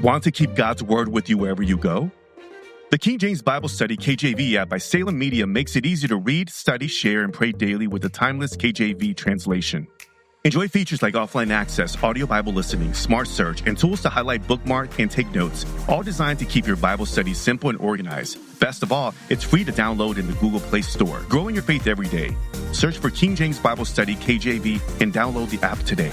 Want to keep God's Word with you wherever you go? The King James Bible Study KJV app by Salem Media makes it easy to read, study, share, and pray daily with the timeless KJV translation. Enjoy features like offline access, audio Bible listening, smart search, and tools to highlight, bookmark, and take notes, all designed to keep your Bible study simple and organized. Best of all, it's free to download in the Google Play Store. Grow in your faith every day. Search for King James Bible Study KJV and download the app today.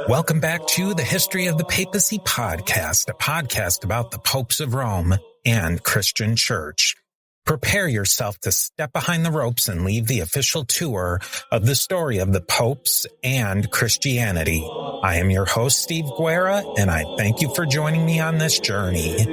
Welcome back to the History of the Papacy podcast, a podcast about the popes of Rome and Christian Church. Prepare yourself to step behind the ropes and leave the official tour of the story of the popes and Christianity. I am your host, Steve Guerra, and I thank you for joining me on this journey.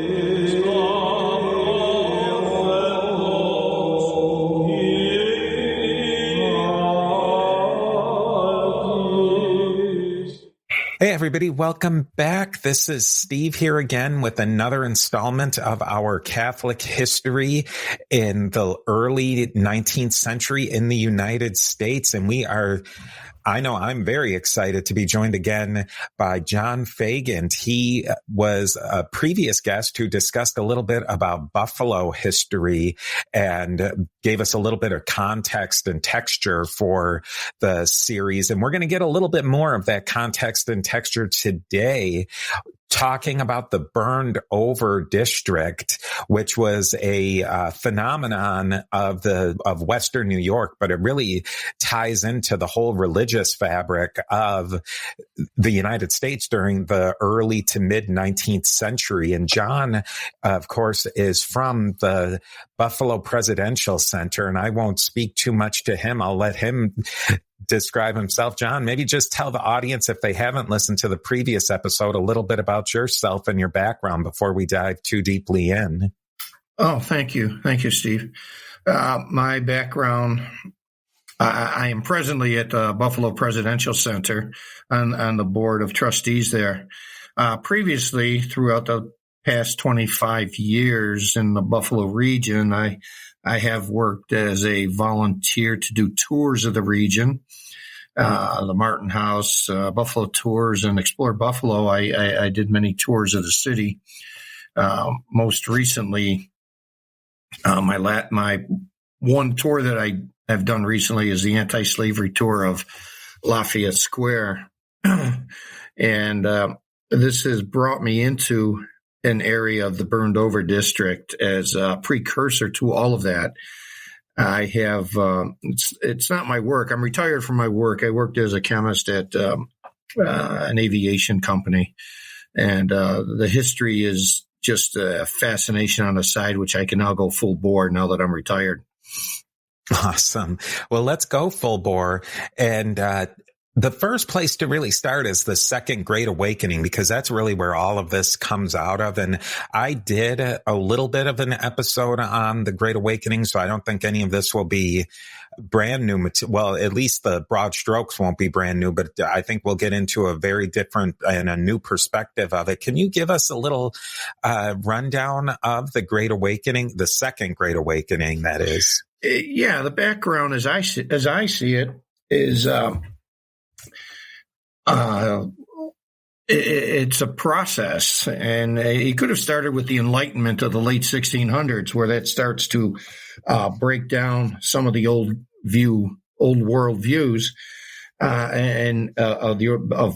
Hey everybody, welcome back. This is Steve here again with another installment of our Catholic history in the early 19th century in the United States. And I'm very excited to be joined again by John Fagin. He was a previous guest who discussed a little bit about Buffalo history and gave us a little bit of context and texture for the series. And we're going to get a little bit more of that context and texture today, talking about the burned over district, which was a phenomenon of Western New York, but it really ties into the whole religious fabric of the United States during the early to mid 19th century. And John, of course, is from the Buffalo Presidential Center, and I won't speak too much to him. I'll let him describe himself. John, maybe just tell the audience, if they haven't listened to the previous episode, a little bit about yourself and your background before we dive too deeply in. Oh, thank you. Thank you, Steve. My background, I am presently at the Buffalo Presidential Center on the board of trustees there. Previously, throughout the past 25 years in the Buffalo region, I have worked as a volunteer to do tours of the region, the Martin House, Buffalo Tours, and Explore Buffalo. I did many tours of the city. Most recently, my one tour that I have done recently is the anti-slavery tour of Lafayette Square. And this has brought me into an area of the burned over district as a precursor to all of that. I have, it's not my work. I'm retired from my work. I worked as a chemist at an aviation company. And the history is just a fascination on the side, which I can now go full bore now that I'm retired. Awesome. Well, let's go full bore. And the first place to really start is the Second Great Awakening, because that's really where all of this comes out of. And I did a little bit of an episode on the Great Awakening, so I don't think any of this will be brand new. Well, at least the broad strokes won't be brand new, but I think we'll get into a very different and a new perspective of it. Can you give us a little rundown of the Great Awakening, the Second Great Awakening, that is? Yeah, the background as I see it is it's a process, and it could have started with the Enlightenment of the late 1600s, where that starts to break down some of the old world views of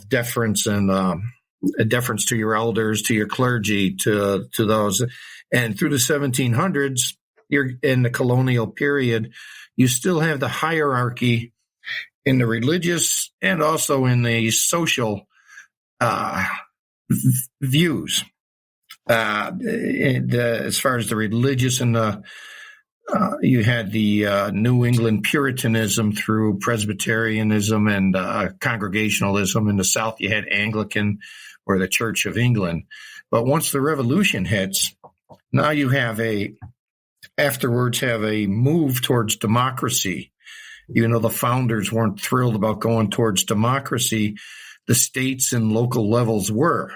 deference and deference to your elders, to your clergy, to those. And through the 1700s, you're in the colonial period, you still have the hierarchy in the religious and also in the social views. As far as the religious and you had the New England Puritanism through Presbyterianism and Congregationalism. In the South, you had Anglican or the Church of England. But once the Revolution hits, now you have afterwards have a move towards democracy. Even though the founders weren't thrilled about going towards democracy, the states and local levels were.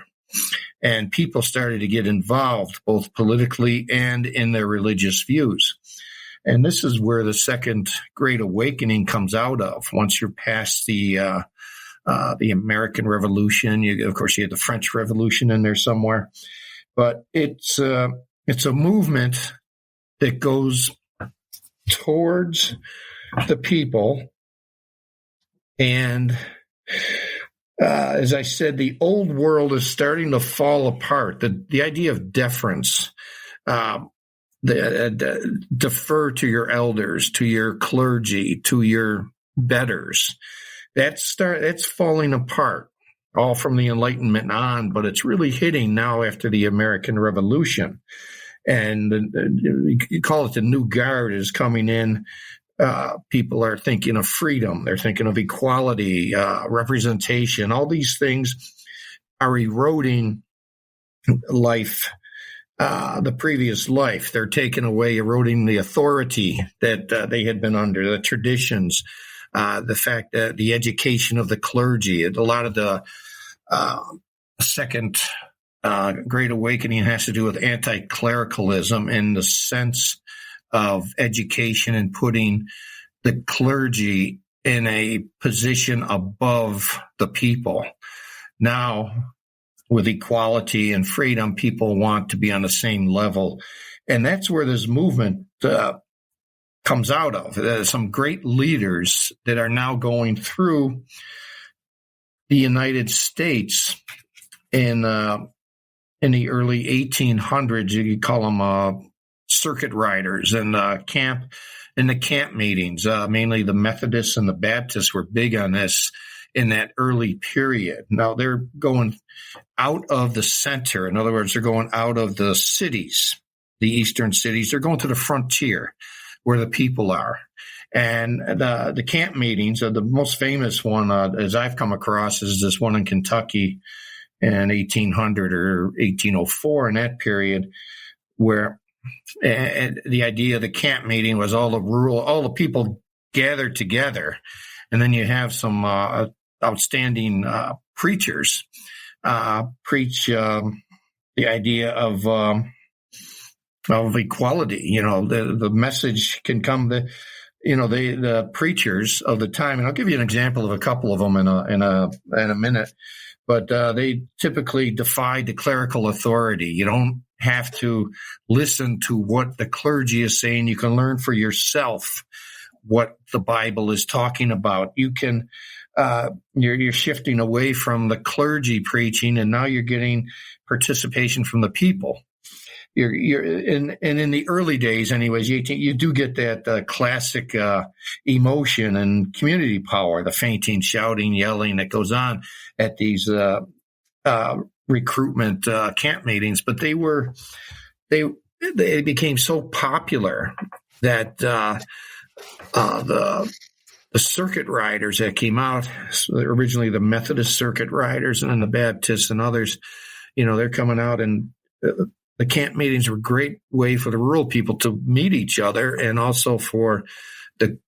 And people started to get involved both politically and in their religious views. And this is where the Second Great Awakening comes out of. Once you're past the American Revolution, of course, you had the French Revolution in there somewhere. But it's a movement that goes towards the people. And as I said, the old world is starting to fall apart. The idea of deference, defer to your elders, to your clergy, to your betters, that's falling apart, all from the Enlightenment on, but it's really hitting now after the American Revolution. And you call it the new guard is coming in. People are thinking of freedom. They're thinking of equality, representation. All these things are eroding life, the previous life. They're taking away, eroding the authority that they had been under, the traditions, the fact that the education of the clergy, a lot of the Second Great Awakening has to do with anti-clericalism in the sense of education and putting the clergy in a position above the people. Now, with equality and freedom, people want to be on the same level. And that's where this movement comes out of. There's some great leaders that are now going through the United States in the early 1800s. You call them circuit riders, and the camp meetings. Mainly the Methodists and the Baptists were big on this in that early period. Now they're going out of the center. In other words, they're going out of the cities, the eastern cities. They're going to the frontier where the people are. And the camp meetings, the most famous one, as I've come across, is this one in Kentucky in 1800 or 1804, in that period, where the idea of the camp meeting was all the people gathered together. And then you have some outstanding preachers preach the idea of equality. The message can come. The preachers of the time, and I'll give you an example of a couple of them in a minute. But they typically defied the clerical authority. You don't have to listen to what the clergy is saying. You can learn for yourself what the Bible is talking about. You can, you're shifting away from the clergy preaching, and now you're getting participation from the people. And in the early days, anyways, you do get that classic emotion and community power, the fainting, shouting, yelling that goes on at these recruitment camp meetings. But they became so popular that the circuit riders that came out, originally the Methodist circuit riders and then the Baptists and others, they're coming out, and the camp meetings were a great way for the rural people to meet each other, and also for the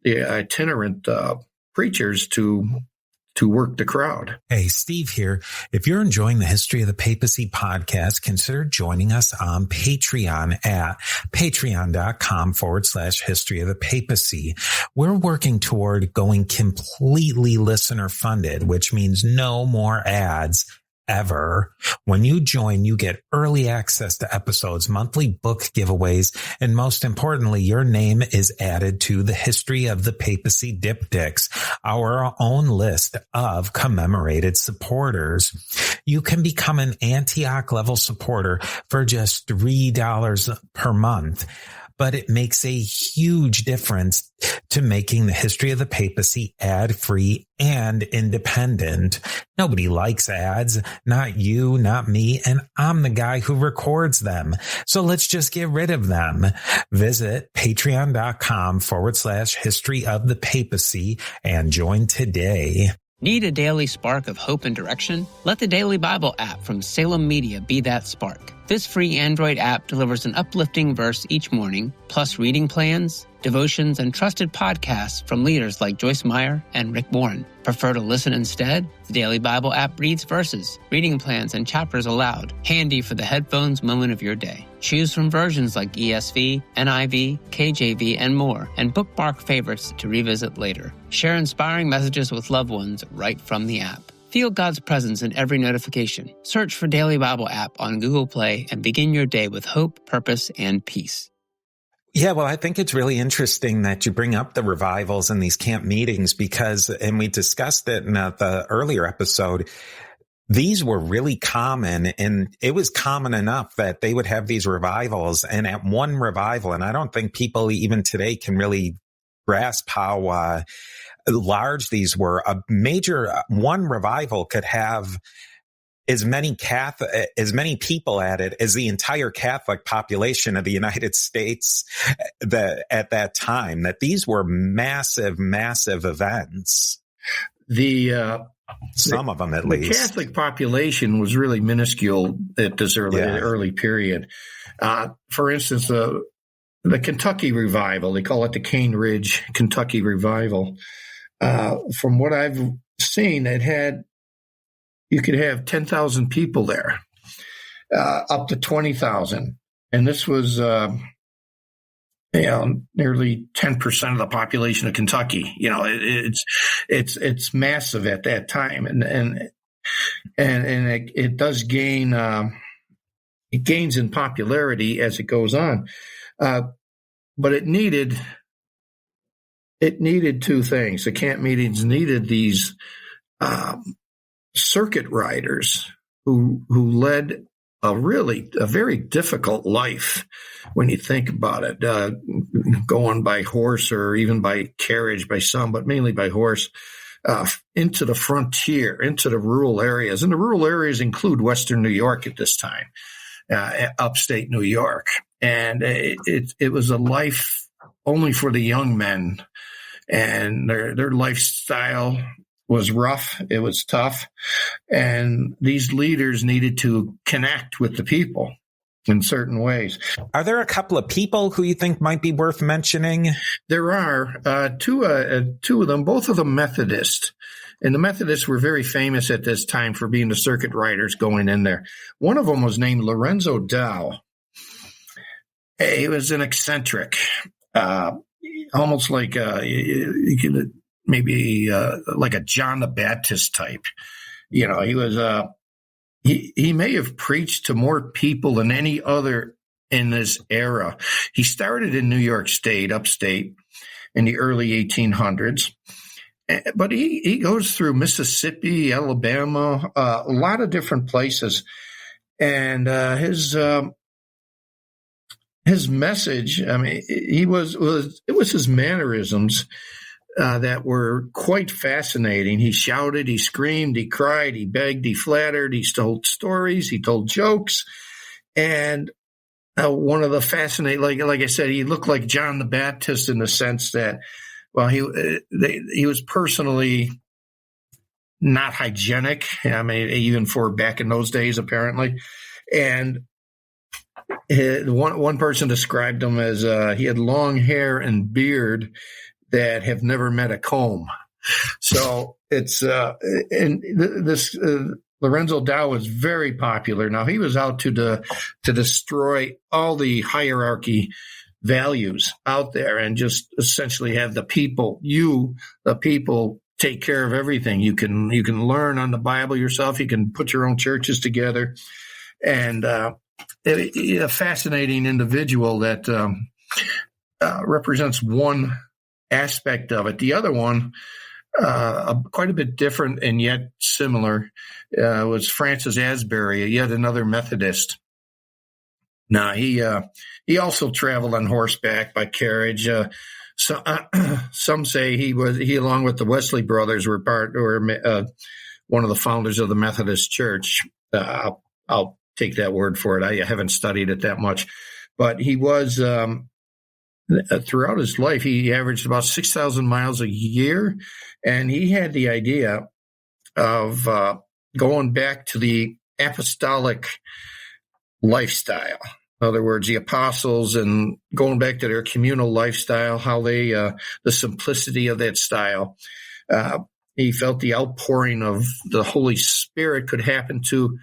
itinerant preachers to work the crowd. Hey, Steve here. If you're enjoying the History of the Papacy podcast, consider joining us on Patreon at patreon.com/History of the Papacy. We're working toward going completely listener funded, which means no more ads ever. When you join, you get early access to episodes, monthly book giveaways, and most importantly, your name is added to the History of the Papacy Diptychs, our own list of commemorated supporters. You can become an Antioch level supporter for just $3 per month. But it makes a huge difference to making the History of the Papacy ad-free and independent. Nobody likes ads, not you, not me, and I'm the guy who records them. So let's just get rid of them. Visit patreon.com/History of the Papacy and join today. Need a daily spark of hope and direction? Let the Daily Bible app from Salem Media be that spark. This free Android app delivers an uplifting verse each morning, plus reading plans, devotions, and trusted podcasts from leaders like Joyce Meyer and Rick Warren. Prefer to listen instead? The Daily Bible app reads verses, reading plans, and chapters aloud, handy for the headphones moment of your day. Choose from versions like ESV, NIV, KJV, and more, and bookmark favorites to revisit later. Share inspiring messages with loved ones right from the app. Feel God's presence in every notification. Search for Daily Bible app on Google Play and begin your day with hope, purpose, and peace. Yeah, well, I think it's really interesting that you bring up the revivals and these camp meetings because, and we discussed it in the earlier episode, these were really common, and it was common enough that they would have these revivals. And at one revival, and I don't think people even today can really grasp how large these were, a major one revival could have as many people at it as the entire Catholic population of the United States at that time, that these were massive, massive events. Some of them, at least. The Catholic population was really minuscule at this early period. For instance, the Kentucky revival, they call it the Cane Ridge Kentucky revival. From what I've seen, you could have 10,000 people there, up to 20,000. And this was, nearly 10% of the population of Kentucky. It's massive at that time. And it does gain, it gains in popularity as it goes on. But it needed two things. The camp meetings needed these, circuit riders who led a very difficult life when you think about it, going by horse or even by carriage by some, but mainly by horse, into the frontier, into the rural areas. And the rural areas include Western New York at this time, upstate New York. And it was a life only for the young men, and their lifestyle was rough. It was tough. And these leaders needed to connect with the people in certain ways. Are there a couple of people who you think might be worth mentioning? There are two of them, both of them Methodist. And the Methodists were very famous at this time for being the circuit riders going in there. One of them was named Lorenzo Dow. He was an eccentric, almost like maybe like a John the Baptist type. He was he may have preached to more people than any other in this era. He started in New York State, upstate, in the early 1800s. But he goes through Mississippi, Alabama, a lot of different places. And his message, I mean, it was his mannerisms that were quite fascinating. He shouted, he screamed, he cried, he begged, he flattered, he told stories, he told jokes. And one of the fascinating, like I said, he looked like John the Baptist in the sense that, well, he was personally not hygienic. I mean, even for back in those days, apparently. And one person described him as he had long hair and beard that have never met a comb. So it's and this Lorenzo Dow was very popular. Now he was out to destroy all the hierarchy values out there and just essentially have the people take care of everything. You can learn on the Bible yourself. You can put your own churches together, and a fascinating individual that represents one aspect of it. The other one, quite a bit different and yet similar, was Francis Asbury, yet another Methodist. Now he also traveled on horseback by carriage. So some say he along with the Wesley brothers were one of the founders of the Methodist Church. I'll take that word for it. I haven't studied it that much, but he was. Throughout his life, he averaged about 6,000 miles a year, and he had the idea of going back to the apostolic lifestyle. In other words, the apostles, and going back to their communal lifestyle, how they, the simplicity of that style. He felt the outpouring of the Holy Spirit could happen to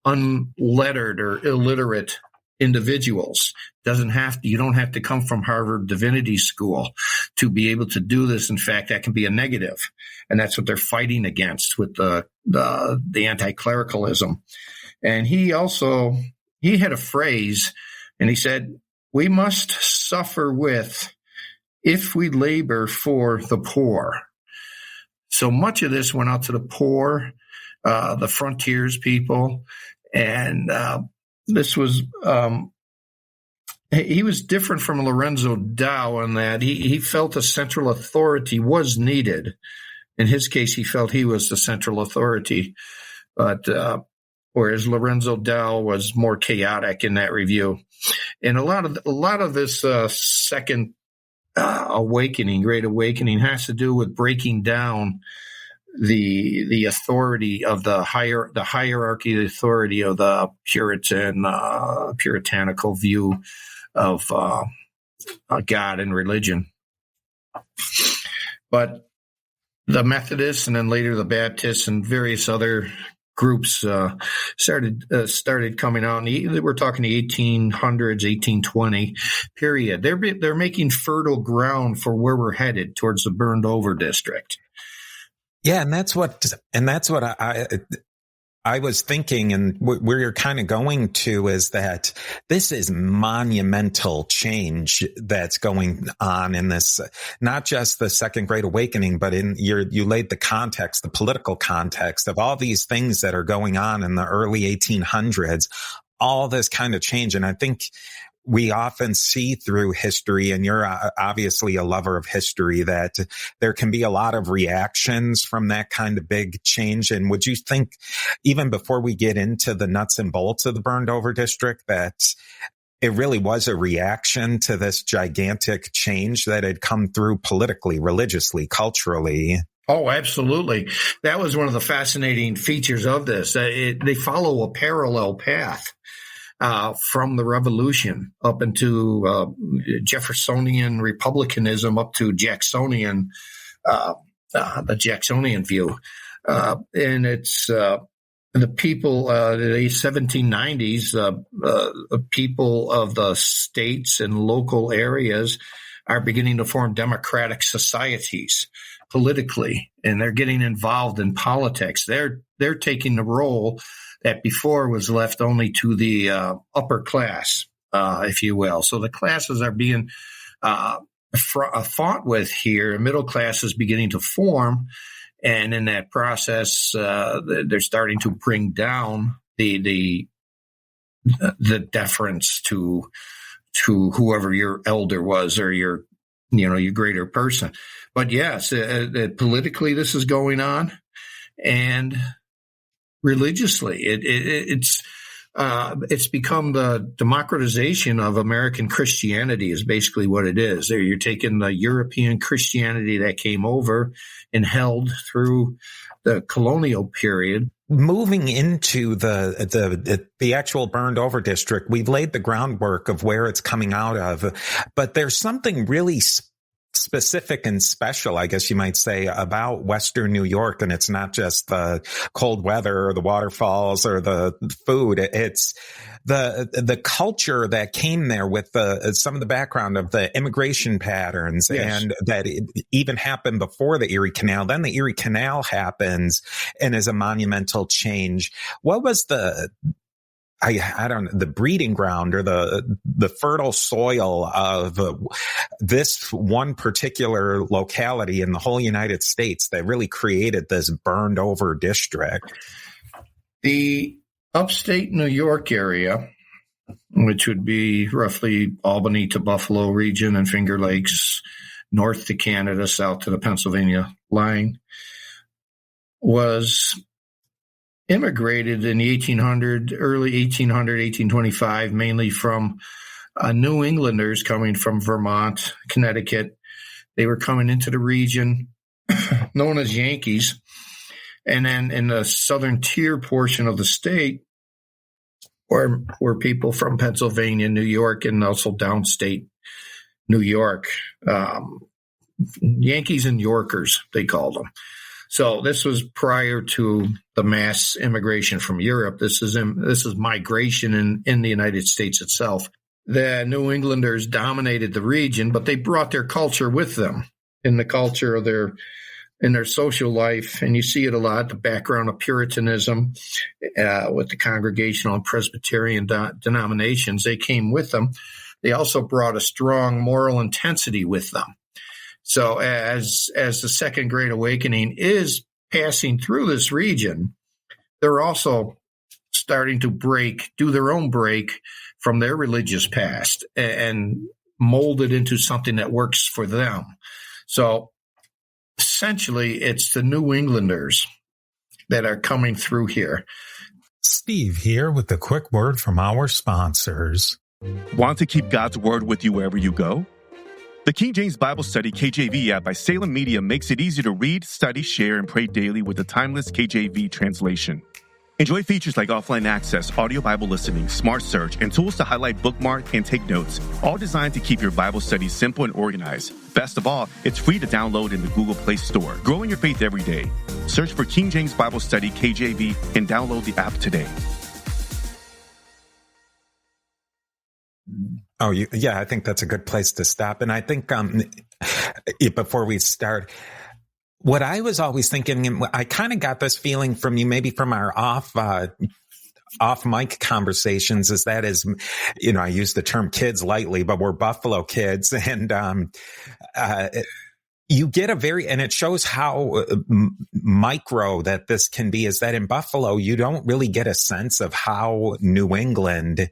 unlettered or illiterate individuals. You don't have to come from Harvard Divinity School to be able to do this. In fact, that can be a negative. And that's what they're fighting against with the anti-clericalism. And he had a phrase, and he said, "We must suffer with if we labor for the poor." So much of this went out to the poor, the frontiers people, and this was he was different from Lorenzo Dow in that he felt a central authority was needed. In his case, he felt he was the central authority, but whereas Lorenzo Dow was more chaotic in that review. And a lot of this second Great Awakening, has to do with breaking down the authority of the hierarchy, the authority of the puritanical view of God and religion. But the Methodists, and then later the Baptists and various other groups started coming out, and we're talking the 1800s, 1820 period. They're making fertile ground for where we're headed towards the burned over district. Yeah, and that's what I was thinking, and where you're kind of going to is that this is monumental change that's going on in this, not just the Second Great Awakening, but you laid the context, the political context of all these things that are going on in the early 1800s, all this kind of change. And I think we often see through history, and you're obviously a lover of history, that there can be a lot of reactions from that kind of big change. And would you think, even before we get into the nuts and bolts of the burned over district, that it really was a reaction to this gigantic change that had come through politically, religiously, culturally? Oh, absolutely. That was one of the fascinating features of this. They follow a parallel path. From the revolution up into Jeffersonian republicanism up to Jacksonian, the Jacksonian view. And it's the people, the 1790s, the people of the states and local areas are beginning to form democratic societies politically, and they're getting involved in politics. They're taking the role that before was left only to the upper class, if you will. So the classes are being fought with here. Middle class is beginning to form, and in that process, they're starting to bring down the deference to whoever your elder was or your greater person. But yes, politically this is going on, and religiously, it's become the democratization of American Christianity is basically what it is. You're taking the European Christianity that came over and held through the colonial period. Moving into the actual burned over district, we've laid the groundwork of where it's coming out of, but there's something really specific and special, I guess you might say, about Western New York. And it's not just the cold weather or the waterfalls or the food. It's the culture that came there with some of the background of the immigration patterns. Yes. And that it even happened before the Erie Canal. Then the Erie Canal happens and is a monumental change. What was the breeding ground or the fertile soil of this one particular locality in the whole United States that really created this burned over district? The upstate New York area, which would be roughly Albany to Buffalo region and Finger Lakes, north to Canada, south to the Pennsylvania line, was immigrated in the early 1825, mainly from New Englanders coming from Vermont, Connecticut. They were coming into the region known as Yankees. And then in the southern tier portion of the state, were people from Pennsylvania, New York, and also downstate New York. Yankees and Yorkers, they called them. So this was prior to the mass immigration from Europe. This is migration in the United States itself. The New Englanders dominated the region, but they brought their culture with them in the culture of in their social life. And you see it a lot, the background of Puritanism with the Congregational and Presbyterian denominations. They came with them. They also brought a strong moral intensity with them. So as the Second Great Awakening is passing through this region, they're also starting to do their own break from their religious past and mold it into something that works for them. So essentially, it's the New Englanders that are coming through here. Steve here with a quick word from our sponsors. Want to keep God's Word with you wherever you go? The King James Bible Study KJV app by Salem Media makes it easy to read, study, share, and pray daily with the timeless KJV translation. Enjoy features like offline access, audio Bible listening, smart search, and tools to highlight, bookmark, and take notes, all designed to keep your Bible study simple and organized. Best of all, it's free to download in the Google Play Store. Grow in your faith every day. Search for King James Bible Study KJV and download the app today. Oh, yeah, I think that's a good place to stop. And I think before we start, what I was always thinking, I kind of got this feeling from you, maybe from our off mic conversations, I use the term kids lightly, but we're Buffalo kids. And you get and it shows how micro that this can be, is that in Buffalo, you don't really get a sense of how New England,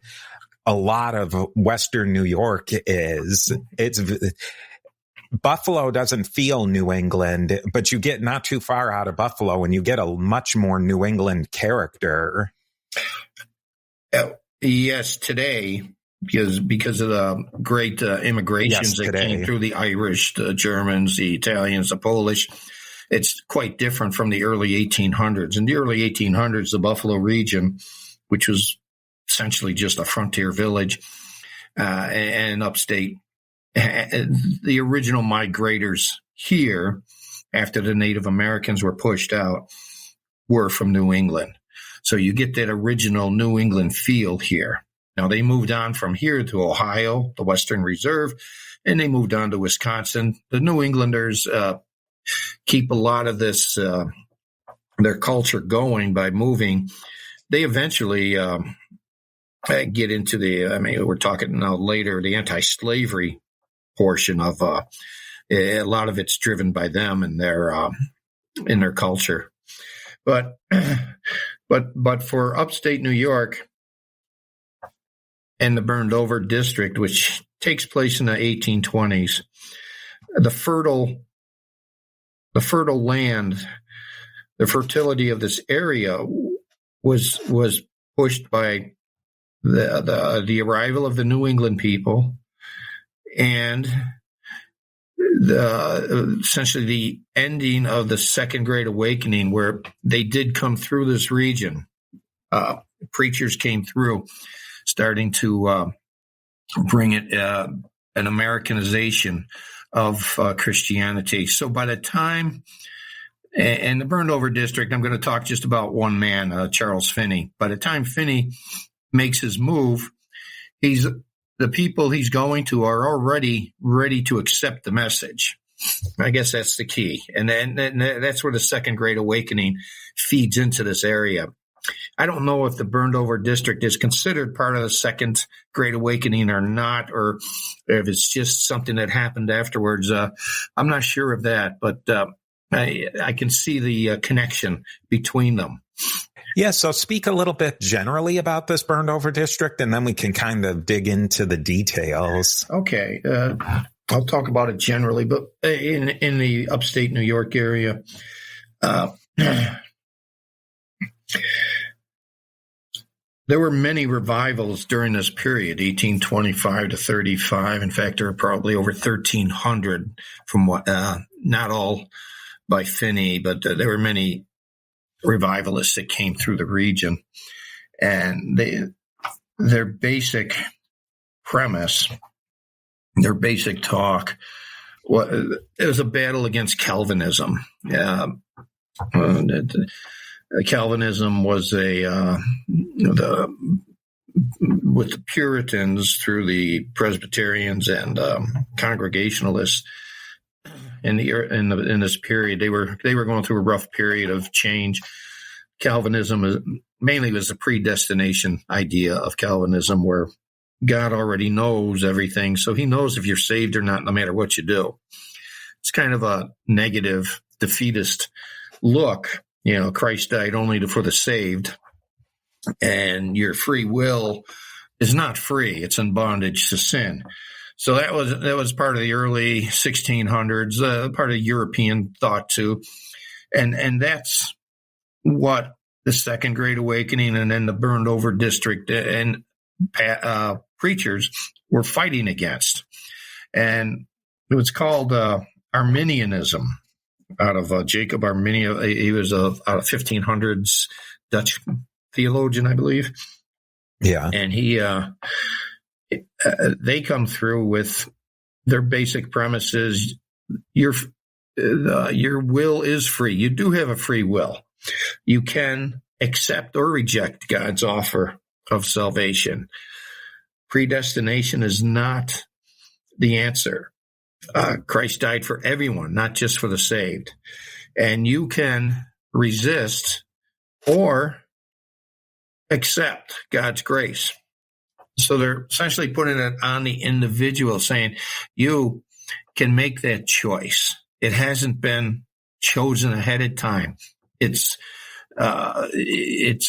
a lot of Western New York is. Buffalo doesn't feel New England, but you get not too far out of Buffalo and you get a much more New England character. Yes, today, because of the great immigrations that came through, the Irish, the Germans, the Italians, the Polish, it's quite different from the early 1800s. In the early 1800s, the Buffalo region, which was essentially just a frontier village and upstate, the original migrators here, after the Native Americans were pushed out, were from New England. So you get that original New England feel here. Now, they moved on from here to Ohio, the Western Reserve, and they moved on to Wisconsin. The New Englanders keep a lot of this, their culture going by moving. They eventually get into we're talking now later, the anti-slavery portion of a lot of it's driven by them and in their culture. But for upstate New York and the burned over district, which takes place in the 1820s, the fertile land, the fertility of this area was pushed by the arrival of the New England people and essentially the ending of the Second Great Awakening, where they did come through this region. Preachers came through, starting to bring it an Americanization of Christianity. So by the time, and the burned over district, I'm going to talk just about one man, Charles Finney. By the time Finney makes his move, the people he's going to are already ready to accept the message. I guess that's the key. And then that's where the Second Great Awakening feeds into this area. I don't know if the burned over district is considered part of the Second Great Awakening or not, or if it's just something that happened afterwards. I'm not sure of that, but I can see the connection between them. Yeah, so speak a little bit generally about this burned over district, and then we can kind of dig into the details. Okay, I'll talk about it generally, but in the upstate New York area, there were many revivals during this period, 1825 to 35. In fact, there were probably over 1,300 from what, not all by Finney, but there were many revivalists that came through the region. And their basic premise, their basic talk, it was a battle against Calvinism. Calvinism was with the Puritans through the Presbyterians and Congregationalists in this period. They were going through a rough period of change. Calvinism mainly was a predestination idea of Calvinism, where God already knows everything, so he knows if you're saved or not, no matter what you do. It's kind of a negative, defeatist look. Christ died only for the saved, and your free will is not free. It's in bondage to sin. So that was part of the early 1600s, part of European thought too. And that's what the Second Great Awakening and then the burned over district and preachers were fighting against. And it was called Arminianism, out of Jacob Arminius. He was out of 1500s Dutch theologian, I believe. Yeah. And they come through with their basic premises. Your will is free. You do have a free will. You can accept or reject God's offer of salvation. Predestination is not the answer. Christ died for everyone, not just for the saved. And you can resist or accept God's grace. So they're essentially putting it on the individual, saying you can make that choice. It hasn't been chosen ahead of time. It's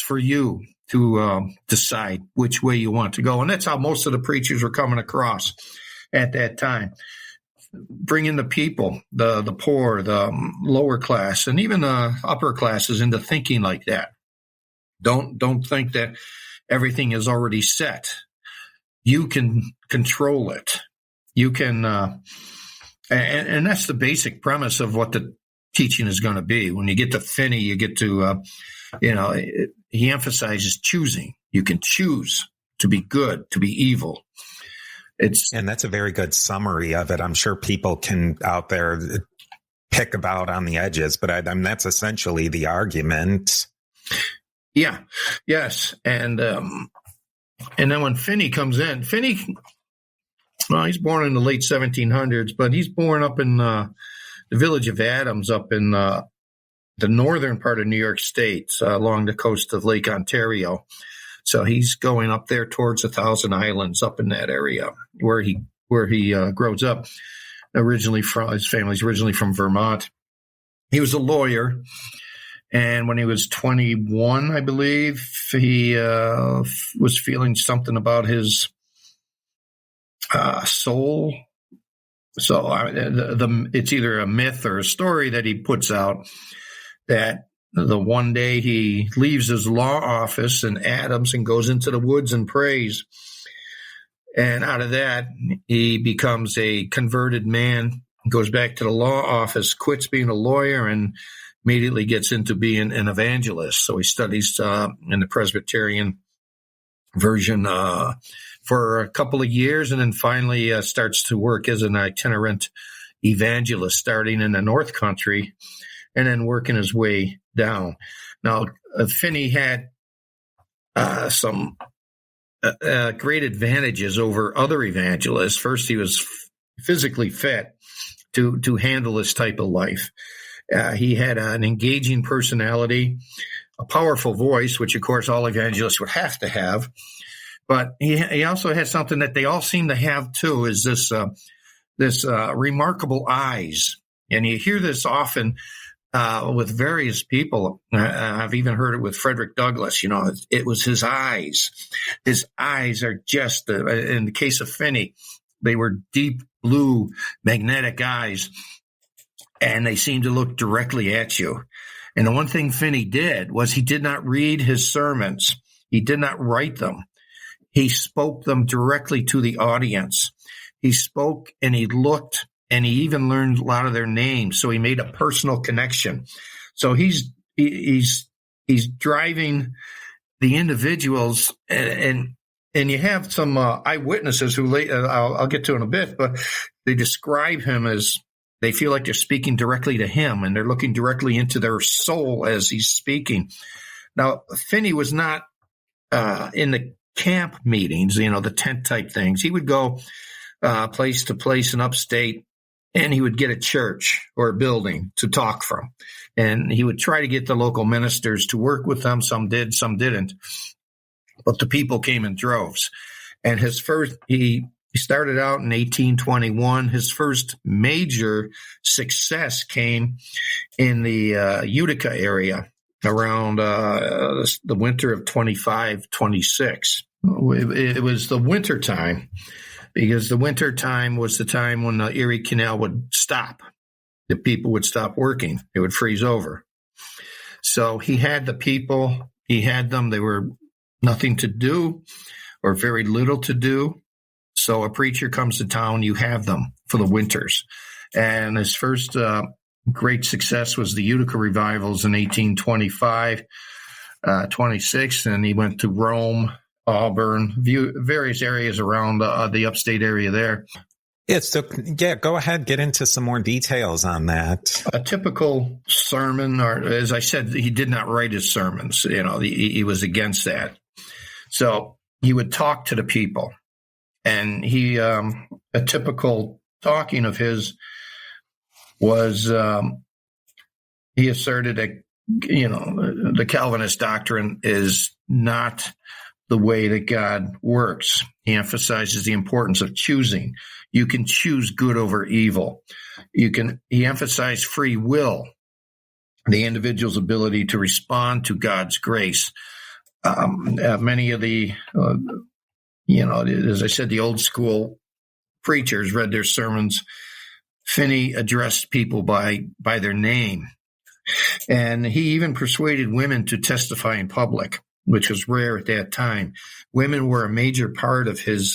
for you to decide which way you want to go. And that's how most of the preachers were coming across at that time. Bringing the people, the poor, the lower class, and even the upper classes into thinking like that. Don't think that everything is already set. You can control it. You can, and that's the basic premise of what the teaching is going to be. When you get to Finney, you get to, he emphasizes choosing. You can choose to be good, to be evil. And that's a very good summary of it. I'm sure people can out there pick about on the edges, but I mean, that's essentially the argument. Yeah. Yes. And then when Finney comes in, he's born in the late 1700s, but he's born up in the village of Adams, up in the northern part of New York State, along the coast of Lake Ontario. So he's going up there towards the Thousand Islands, up in that area where he grows up. His family's originally from Vermont. He was a lawyer, and when he was 21, I believe, he was feeling something about his soul. So it's either a myth or a story that he puts out that the one day he leaves his law office in Adams and goes into the woods and prays. And out of that, he becomes a converted man, goes back to the law office, quits being a lawyer, and immediately gets into being an evangelist. So he studies in the Presbyterian version for a couple of years, and then finally starts to work as an itinerant evangelist, starting in the North Country and then working his way down. Now, Finney had some great advantages over other evangelists. First, he was physically fit to handle this type of life. He had an engaging personality, a powerful voice, which, of course, all evangelists would have to have. But he also had something that they all seem to have, too, is this remarkable eyes. And you hear this often with various people. I've even heard it with Frederick Douglass. It was his eyes. His eyes are just, in the case of Finney, they were deep blue, magnetic eyes, and they seemed to look directly at you. And the one thing Finney did was he did not read his sermons. He did not write them. He spoke them directly to the audience. He spoke and he looked, and he even learned a lot of their names. So he made a personal connection. So he's driving the individuals, and And you have some eyewitnesses who I'll get to in a bit, but they describe him as they feel like they're speaking directly to him, and they're looking directly into their soul as he's speaking. Now, Finney was not in the camp meetings, the tent type things. He would go place to place in upstate, and he would get a church or a building to talk from. And he would try to get the local ministers to work with them. Some did, some didn't. But the people came in droves. And he started out in 1821. His first major success came in the Utica area around the winter of 25-26. It was the winter time, because the winter time was the time when the Erie Canal would stop. The people would stop working. It would freeze over. So he had the people. He had them. They were nothing to do or very little to do. So a preacher comes to town, you have them for the winters. And his first great success was the Utica revivals in 1825, 26, and he went to Rome, Auburn, various areas around the upstate area there. Go ahead, get into some more details on that. A typical sermon, or as I said, he did not write his sermons. He was against that. So he would talk to the people. And a typical talking of his was, he asserted that, the Calvinist doctrine is not the way that God works. He emphasizes the importance of choosing. You can choose good over evil. He emphasized free will, the individual's ability to respond to God's grace. Many of the, as I said, the old school preachers read their sermons. Finney addressed people by their name. And he even persuaded women to testify in public, which was rare at that time. Women were a major part of his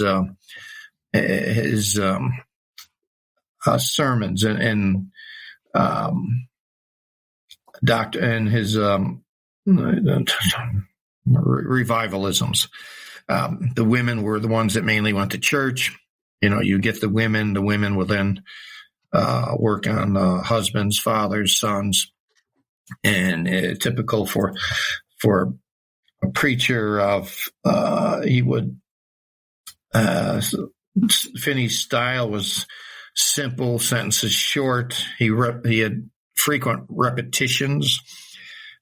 sermons and doctor and his revivalisms. The women were the ones that mainly went to church. You get the women will then work on husbands, fathers, sons, and typical for a preacher of Finney's style was simple, sentences short. He had frequent repetitions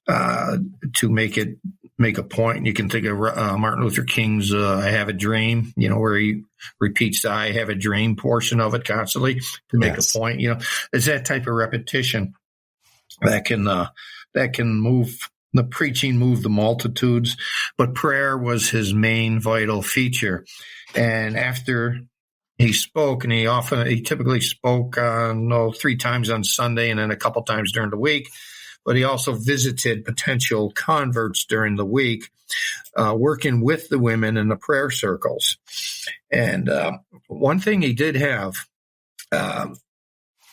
to make a point. You can think of Martin Luther King's "I Have a Dream," where he repeats the "I have a dream" portion of it constantly to make a point. It's that type of repetition that can move the preaching, move the multitudes. But prayer was his main vital feature. And after he spoke, and he typically spoke 3 times on Sunday and then a couple times during the week. But he also visited potential converts during the week, working with the women in the prayer circles. And one thing he did have,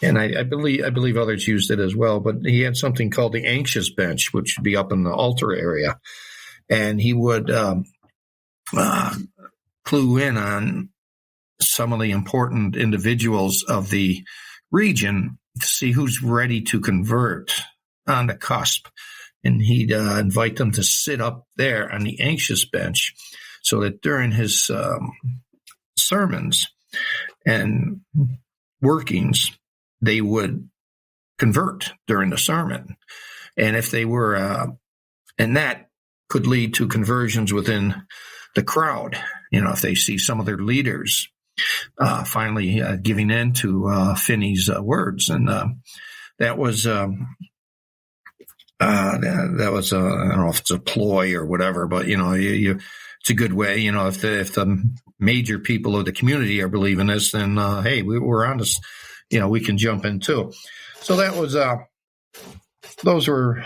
and I believe others used it as well, but he had something called the anxious bench, which would be up in the altar area. And he would clue in on some of the important individuals of the region to see who's ready to convert on the cusp. And he'd invite them to sit up there on the anxious bench so that during his sermons and workings, they would convert during the sermon. And if they were, and that could lead to conversions within the crowd, if they see some of their leaders finally giving in to Finney's words. And that was I don't know if it's a ploy or whatever, but it's a good way. If the major people of the community are believing this, then hey, we're on this. We can jump in too. So that was those were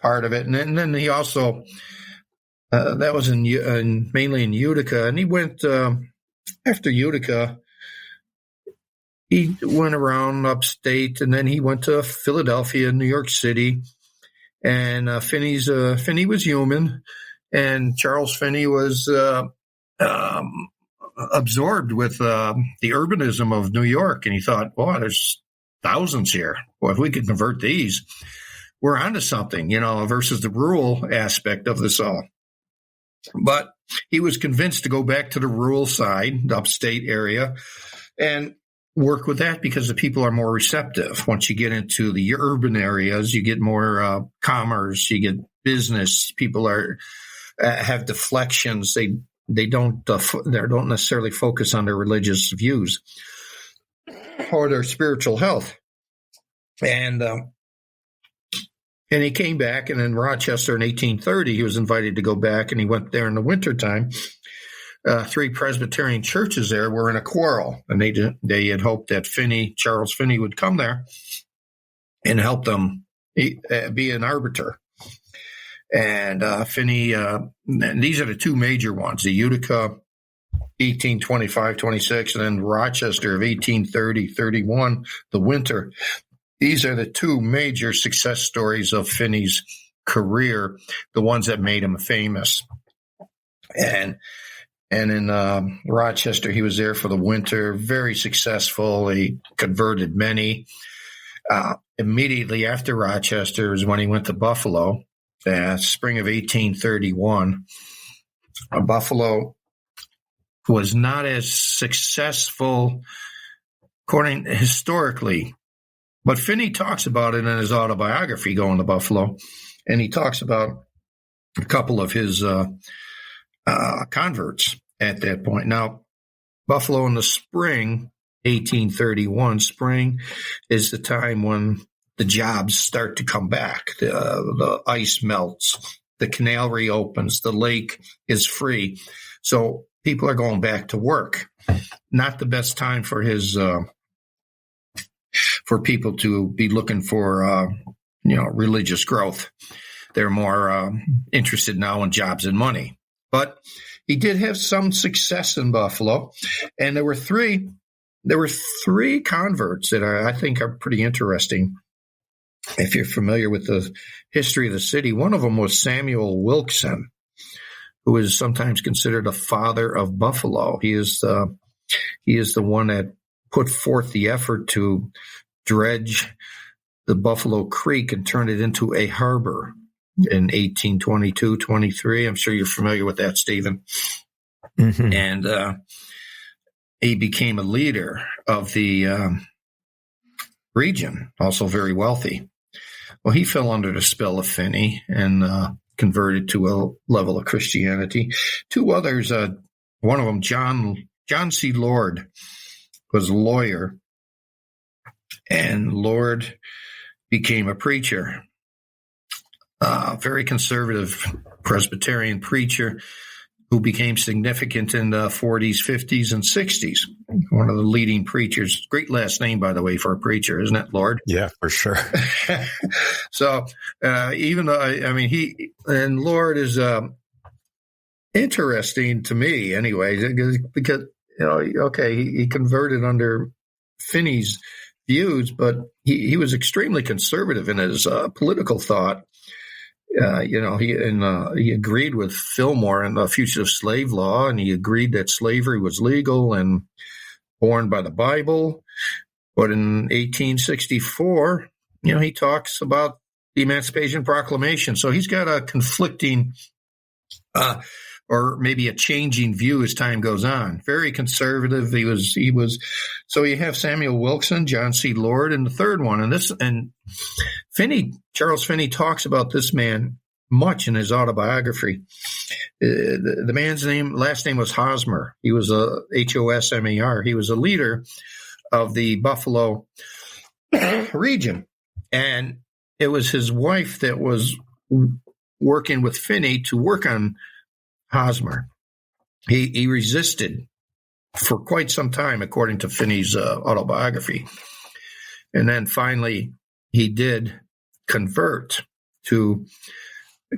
part of it, and then he also that was mainly in Utica, and he went after Utica. He went around upstate, and then he went to Philadelphia, New York City. And Finney was human, and Charles Finney was absorbed with the urbanism of New York, and he thought, "Oh, there's thousands here. Well, if we could convert these, we're onto something," versus the rural aspect of this all. But he was convinced to go back to the rural side, the upstate area, and work with that because the people are more receptive. Once you get into the urban areas, you get more commerce, you get business. People have deflections. They don't necessarily focus on their religious views or their spiritual health. And he came back, and in Rochester in 1830, he was invited to go back, and he went there in the wintertime. 3 Presbyterian churches there were in a quarrel, and they had hoped that Charles Finney would come there and help them be an arbiter. And Finney, and these are the 2 major ones, the Utica 1825-26, and then Rochester of 1830-31, the winter. These are the 2 major success stories of Finney's career, the ones that made him famous. And in Rochester, he was there for the winter, very successful. He converted many. Immediately after Rochester is when he went to Buffalo, spring of 1831. Buffalo was not as successful historically, but Finney talks about it in his autobiography, Going to Buffalo, and he talks about a couple of his converts at that point. Now, Buffalo in the spring, 1831, spring is the time when the jobs start to come back. The ice melts, the canal reopens, the lake is free. So people are going back to work. Not the best time for for people to be looking for, religious growth. They're more interested now in jobs and money. But he did have some success in Buffalo, and there were three converts that I think are pretty interesting. If you're familiar with the history of the city, one of them was Samuel Wilkson, who is sometimes considered a father of Buffalo. He is the one that put forth the effort to dredge the Buffalo Creek and turn it into a harbor in 1822-23. I'm sure you're familiar with that, Stephen. Mm-hmm. And he became a leader of the region, also very wealthy. Well, he fell under the spell of Finney and converted to a level of Christianity. 2 others, one of them, John C. Lord, was a lawyer, and Lord became a preacher, very conservative Presbyterian preacher who became significant in the 40s, 50s, and 60s. One of the leading preachers. Great last name, by the way, for a preacher, isn't it, Lord? Yeah, for sure. So even though, Lord is interesting to me anyway, because, he converted under Finney's views, but he was extremely conservative in his political thought. He agreed with Fillmore in the fugitive slave law, and he agreed that slavery was legal and borne by the Bible. But in 1864, he talks about the Emancipation Proclamation. So he's got a conflicting, or maybe a changing view as time goes on. Very conservative. He was. So you have Samuel Wilkson, John C. Lord, and the third one, and Charles Finney talks about this man much in his autobiography. The man's last name was Hosmer. He was a Hosmer. He was a leader of the Buffalo region, and it was his wife that was working with Finney to work on Hosmer. He resisted for quite some time, according to Finney's autobiography, and then finally he did convert to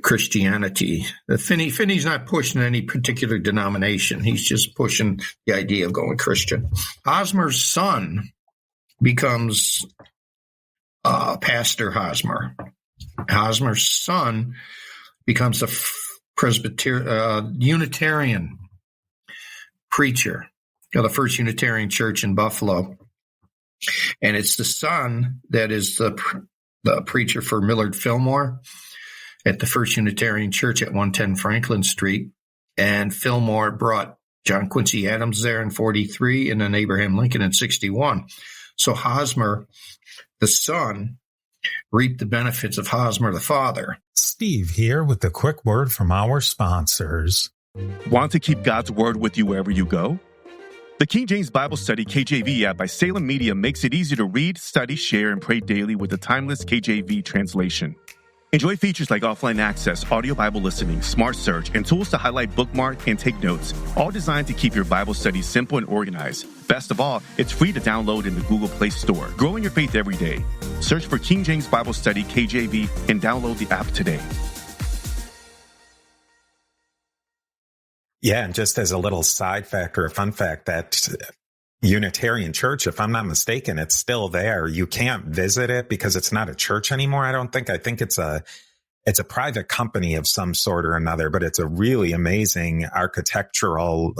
Christianity. Finney's not pushing any particular denomination. He's just pushing the idea of going Christian. Hosmer's son becomes Pastor Hosmer. Hosmer's son becomes a Presbyterian Unitarian. preacher of the First Unitarian Church in Buffalo. And it's the son that is the preacher for Millard Fillmore at the First Unitarian Church at 110 Franklin Street. And Fillmore brought John Quincy Adams there in 43 and then Abraham Lincoln in 61. So Hosmer, the son, reaped the benefits of Hosmer, the father. Steve here with a quick word from our sponsors. Want to keep God's Word with you wherever you go? The King James Bible Study KJV app by Salem Media makes it easy to read, study, share, and pray daily with the timeless KJV translation. Enjoy features like offline access, audio Bible listening, smart search, and tools to highlight, bookmark, and take notes, all designed to keep your Bible study simple and organized. Best of all, it's free to download in the Google Play Store. Growing your faith every day. Search for King James Bible Study KJV and download the app today. Yeah, and just as a little side fact or a fun fact, that Unitarian Church, if I'm not mistaken, it's still there. You can't visit it because it's not a church anymore, I don't think. I think it's a private company of some sort or another, but it's a really amazing architectural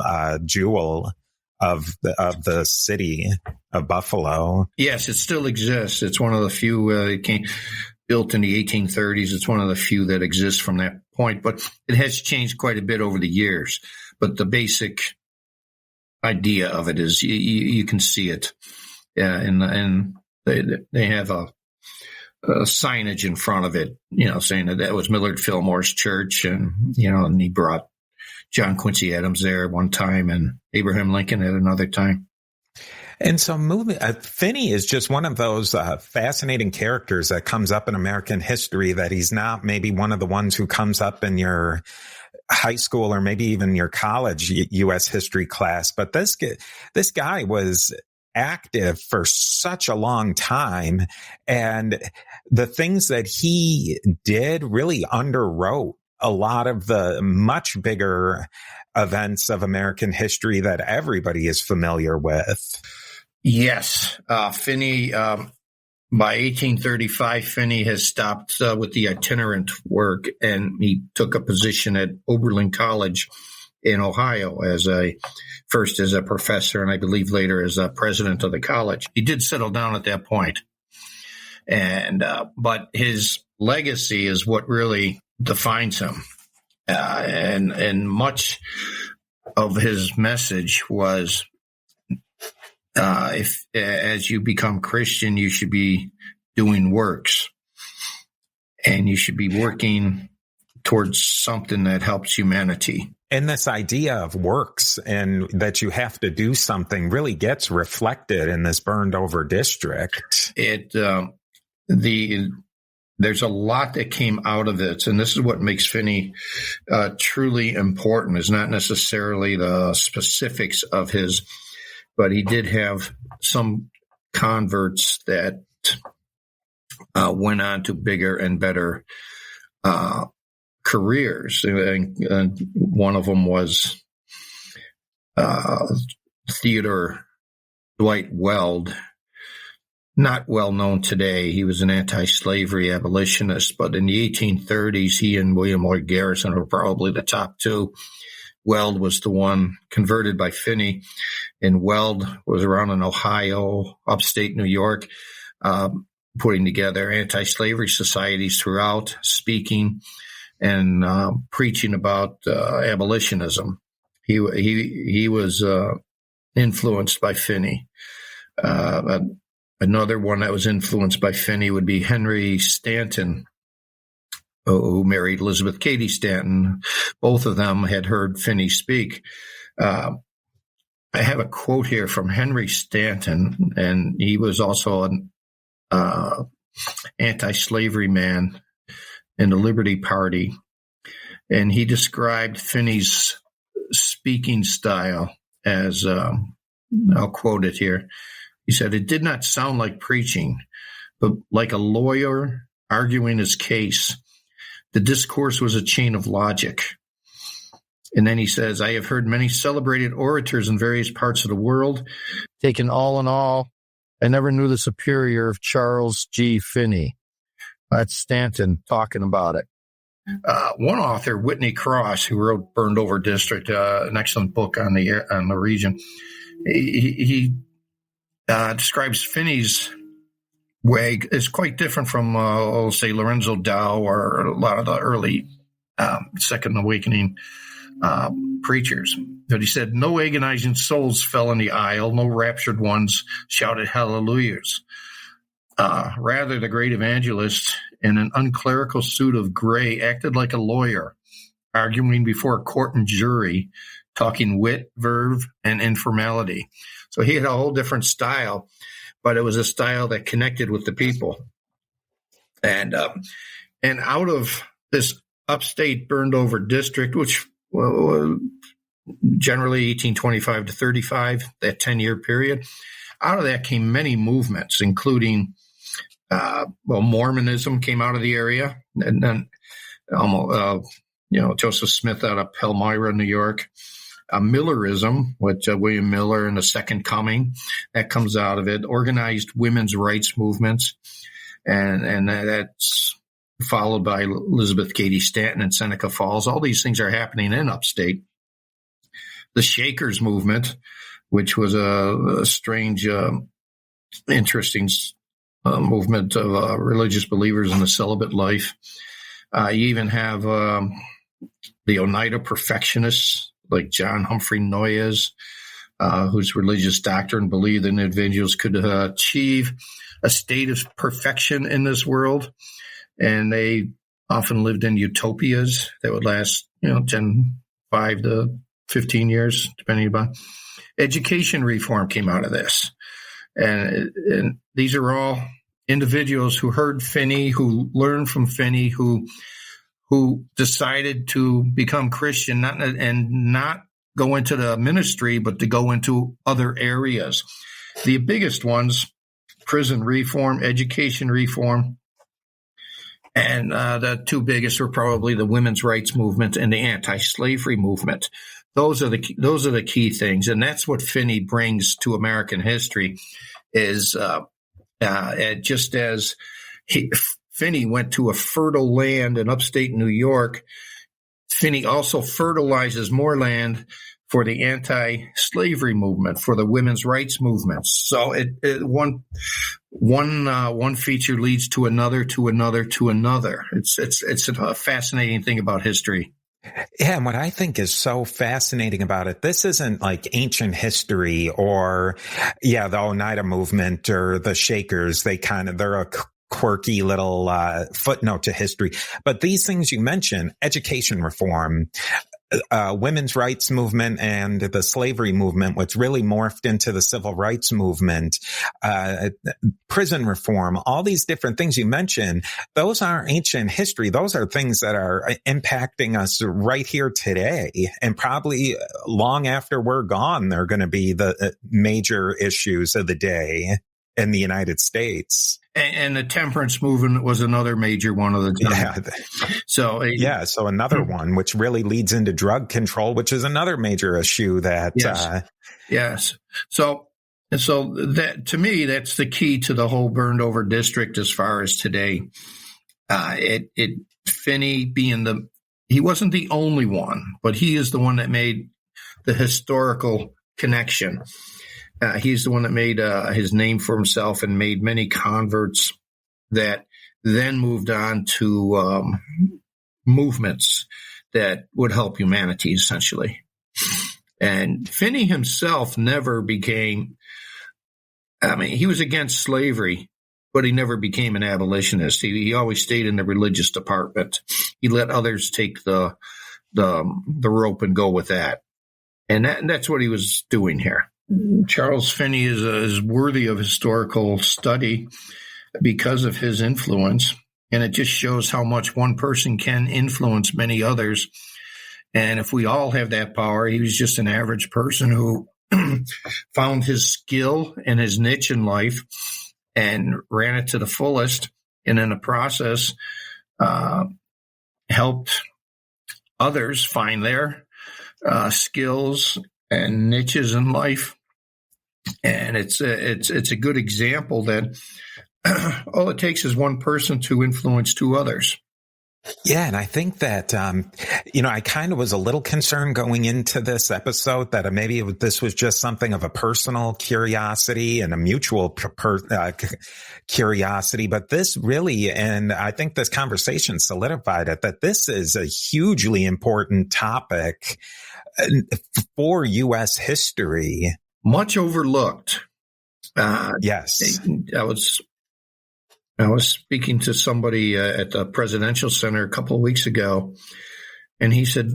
jewel of the city of Buffalo. Yes, it still exists. It's one of the few, built in the 1830s. It's one of the few that exists from that point, but it has changed quite a bit over the years. But the basic idea of it is you can see it, and they have a signage in front of it, saying that was Millard Fillmore's church, and and he brought John Quincy Adams there one time and Abraham Lincoln at another time. And so Finney is just one of those fascinating characters that comes up in American history, that he's not maybe one of the ones who comes up in your high school or maybe even your college U.S. history class. But this guy was active for such a long time, and the things that he did really underwrote a lot of the much bigger events of American history that everybody is familiar with. Yes. Finney, by 1835, Finney has stopped with the itinerant work, and he took a position at Oberlin College in Ohio first as a professor, and I believe later as a president of the college. He did settle down at that point. And, but his legacy is what really defines him. And much of his message was, if as you become Christian, you should be doing works, and you should be working towards something that helps humanity. And this idea of works and that you have to do something really gets reflected in this burned over district. There's a lot that came out of it, and this is what makes Finney truly important. Is not necessarily the specifics of his, but he did have some converts that went on to bigger and better careers. And one of them was Theodore Dwight Weld. Not well known today. He was an anti-slavery abolitionist, but in the 1830s, he and William Lloyd Garrison were probably the top two. Weld was the one converted by Finney, and Weld was around in Ohio, upstate New York, putting together anti-slavery societies throughout, speaking and preaching about abolitionism. He was influenced by Finney. Another one that was influenced by Finney would be Henry Stanton, who married Elizabeth Cady Stanton. Both of them had heard Finney speak. I have a quote here from Henry Stanton, and he was also an anti-slavery man in the Liberty Party. And he described Finney's speaking style as, I'll quote it here. He said, "It did not sound like preaching, but like a lawyer arguing his case. The discourse was a chain of logic." And then he says, "I have heard many celebrated orators in various parts of the world. Taken all in all, I never knew the superior of Charles G. Finney." That's Stanton talking about it. One author, Whitney Cross, who wrote Burned Over District, an excellent book on the region, he describes Finney's way is quite different from, say, Lorenzo Dow or a lot of the early Second Awakening preachers. But he said, no agonizing souls fell in the aisle, no raptured ones shouted hallelujahs. Rather, the great evangelist, in an unclerical suit of gray, acted like a lawyer, arguing before a court and jury, talking wit, verve, and informality. So he had a whole different style, but it was a style that connected with the people. And out of this upstate burned over district, which generally 1825 to 35, that 10-year period, out of that came many movements, including Mormonism came out of the area, and then Joseph Smith out of Palmyra, New York. Millerism, with William Miller and the Second Coming, that comes out of it. Organized women's rights movements, and that's followed by Elizabeth Cady Stanton and Seneca Falls. All these things are happening in upstate. The Shakers movement, which was a strange, interesting movement of religious believers in the celibate life. You even have the Oneida perfectionists, like John Humphrey Noyes, whose religious doctrine believed that individuals could achieve a state of perfection in this world. And they often lived in utopias that would last, 5 to 15 years, depending upon. Education reform came out of this. And these are all individuals who heard Finney, who learned from Finney, who decided to become Christian, not go into the ministry, but to go into other areas. The biggest ones, prison reform, education reform, and the two biggest were probably the women's rights movement and the anti-slavery movement. Those are the key things, and that's what Finney brings to American history. Is just as Finney went to a fertile land in upstate New York, Finney also fertilizes more land for the anti-slavery movement, for the women's rights movements. So one feature leads to another, to another, to another. It's a fascinating thing about history. Yeah, and what I think is so fascinating about it, this isn't like ancient history or, the Oneida movement or the Shakers. They're a quirky little footnote to history. But these things you mentioned, education reform, women's rights movement and the slavery movement, which really morphed into the civil rights movement, prison reform, all these different things you mentioned, those aren't ancient history. Those are things that are impacting us right here today. And probably long after we're gone, they're going to be the major issues of the day in the United States. And the temperance movement was another major one of the time. Yeah. So another one, which really leads into drug control, which is another major issue that. Yes. So that, to me, that's the key to the whole burned over district as far as today. Finney being he wasn't the only one, but he is the one that made the historical connection. He's the one that made his name for himself and made many converts that then moved on to movements that would help humanity, essentially. And Finney himself never became, he was against slavery, but he never became an abolitionist. He always stayed in the religious department. He let others take the rope and go with that. And that's what he was doing here. Charles Finney is worthy of historical study because of his influence, and it just shows how much one person can influence many others. And if we all have that power, he was just an average person who found his skill and his niche in life and ran it to the fullest, and in the process helped others find their skills and niches in life. And it's a good example that all it takes is one person to influence two others. Yeah, and I think that, I kind of was a little concerned going into this episode that maybe this was just something of a personal curiosity and a mutual curiosity. But this really, and I think this conversation solidified it, that this is a hugely important topic for U.S. history. Much overlooked. Yes. I was speaking to somebody at the Presidential Center a couple of weeks ago, and he said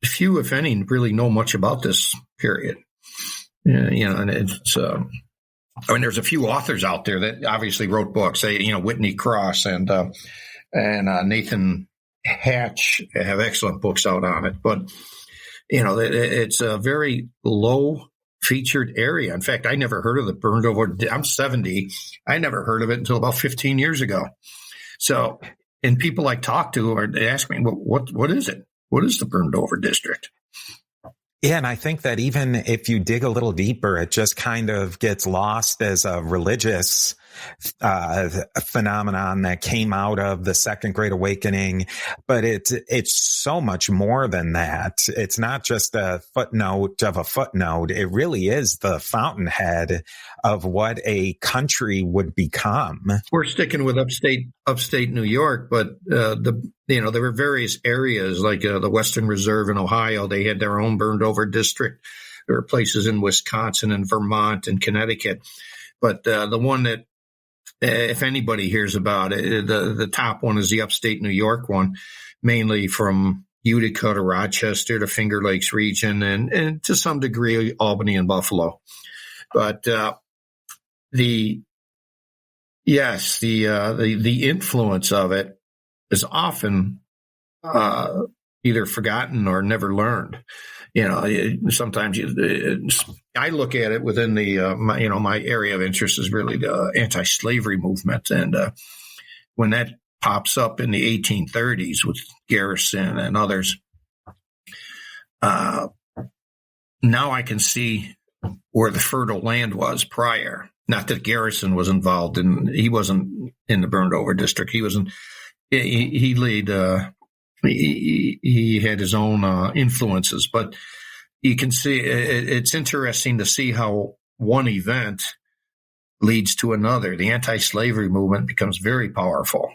few, if any, really know much about this period. And it's, there's a few authors out there that obviously wrote books. Whitney Cross and Nathan Hatch have excellent books out on it. But, it's a very low featured area. In fact, I never heard of the burned over. I'm 70. I never heard of it until about 15 years ago. So, and people I talk to they ask me, well, what is it? What is the burned over district? Yeah, and I think that even if you dig a little deeper, it just kind of gets lost as a religious phenomenon that came out of the Second Great Awakening. But it's so much more than that. It's not just a footnote of a footnote. It really is the fountainhead of what a country would become. We're sticking with upstate New York, but there were various areas like the Western Reserve in Ohio. They had their own burned over district. There were places in Wisconsin and Vermont and Connecticut. But the one that, if anybody hears about it, the top one is the upstate New York one, mainly from Utica to Rochester to Finger Lakes region and to some degree Albany and Buffalo. But the influence of it is often either forgotten or never learned. Sometimes I look at it within the my area of interest is really the anti-slavery movement, and when that pops up in the 1830s with Garrison and others, now I can see where the fertile land was prior. Not that Garrison was involved he wasn't in the burned over district. He wasn't. He laid. He had his own influences, but you can see it's interesting to see how one event leads to another. The anti-slavery movement becomes very powerful.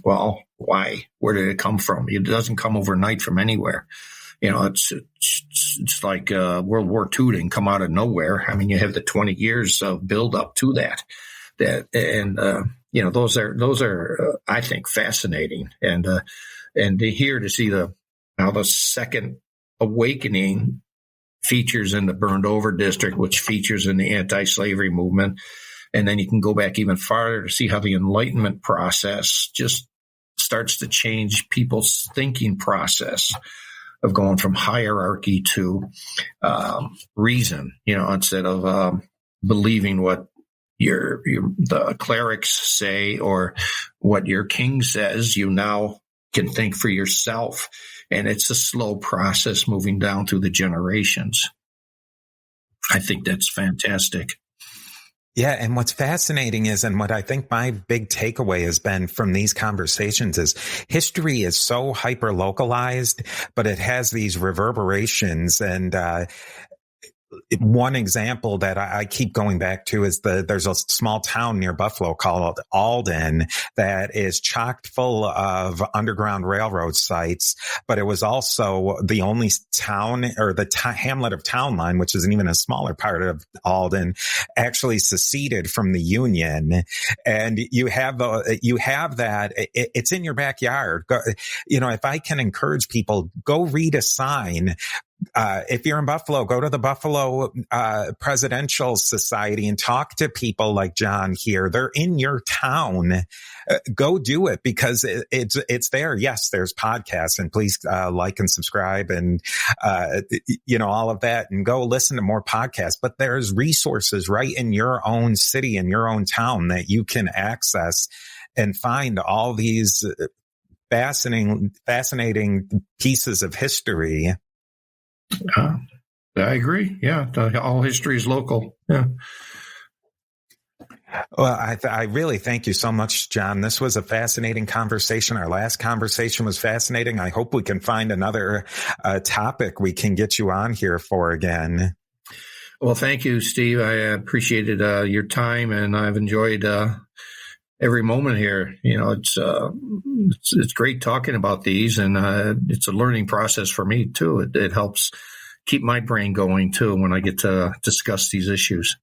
Well, why? Where did it come from? It doesn't come overnight from anywhere. It's like World War II didn't come out of nowhere. I mean, you have the 20 years of build up to that, and those are I think fascinating and to see how the second awakening features in the burned over district, which features in the anti-slavery movement. And then you can go back even farther to see how the Enlightenment process just starts to change people's thinking process of going from hierarchy to reason, instead of believing what the clerics say or what your king says. You now can think for yourself. And it's a slow process moving down through the generations. I think that's fantastic. Yeah. And what's fascinating is, and what I think my big takeaway has been from these conversations is history is so hyper localized, but it has these reverberations. And, one example that I keep going back to is there's a small town near Buffalo called Alden that is chock full of Underground Railroad sites, but it was also the only town or the hamlet of Town Line, which is even a smaller part of Alden, actually seceded from the Union. And you have that, it's in your backyard. If I can encourage people, go read a sign. If you're in Buffalo, go to the Buffalo Presidential Society and talk to people like John here. They're in your town. Go do it because it's there. Yes, there's podcasts, and please like and subscribe and all of that, and go listen to more podcasts. But there's resources right in your own city, in your own town, that you can access and find all these fascinating pieces of history. I agree. Yeah. All history is local. Yeah. Well, I really thank you so much, John. This was a fascinating conversation. Our last conversation was fascinating. I hope we can find another topic we can get you on here for again. Well, thank you, Steve. I appreciated your time, and I've enjoyed every moment here. You know, it's great talking about these, and it's a learning process for me too. It helps keep my brain going too when I get to discuss these issues.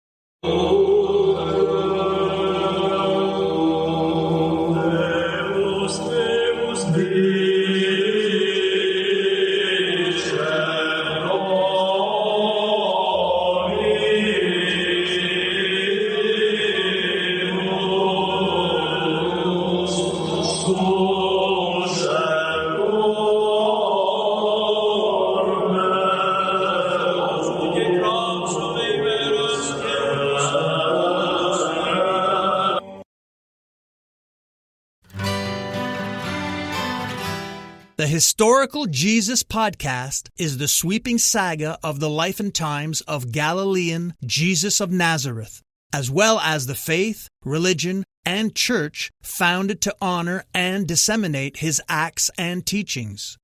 The Historical Jesus Podcast is the sweeping saga of the life and times of Galilean Jesus of Nazareth, as well as the faith, religion, and church founded to honor and disseminate his acts and teachings.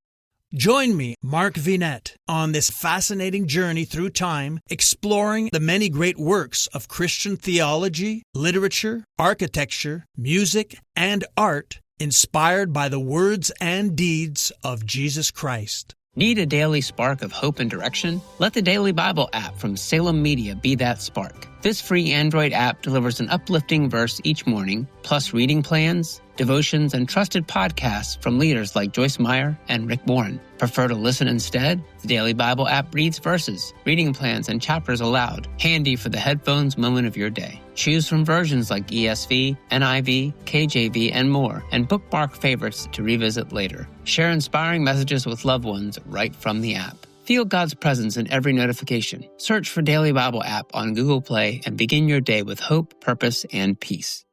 Join me, Mark Vinette, on this fascinating journey through time, exploring the many great works of Christian theology, literature, architecture, music, and art inspired by the words and deeds of Jesus Christ. Need a daily spark of hope and direction? Let the Daily Bible app from Salem Media be that spark. This free Android app delivers an uplifting verse each morning, plus reading plans, devotions, and trusted podcasts from leaders like Joyce Meyer and Rick Warren. Prefer to listen instead? The Daily Bible app reads verses, reading plans, and chapters aloud, handy for the headphones moment of your day. Choose from versions like ESV, NIV, KJV, and more, and bookmark favorites to revisit later. Share inspiring messages with loved ones right from the app. Feel God's presence in every notification. Search for Daily Bible app on Google Play and begin your day with hope, purpose, and peace.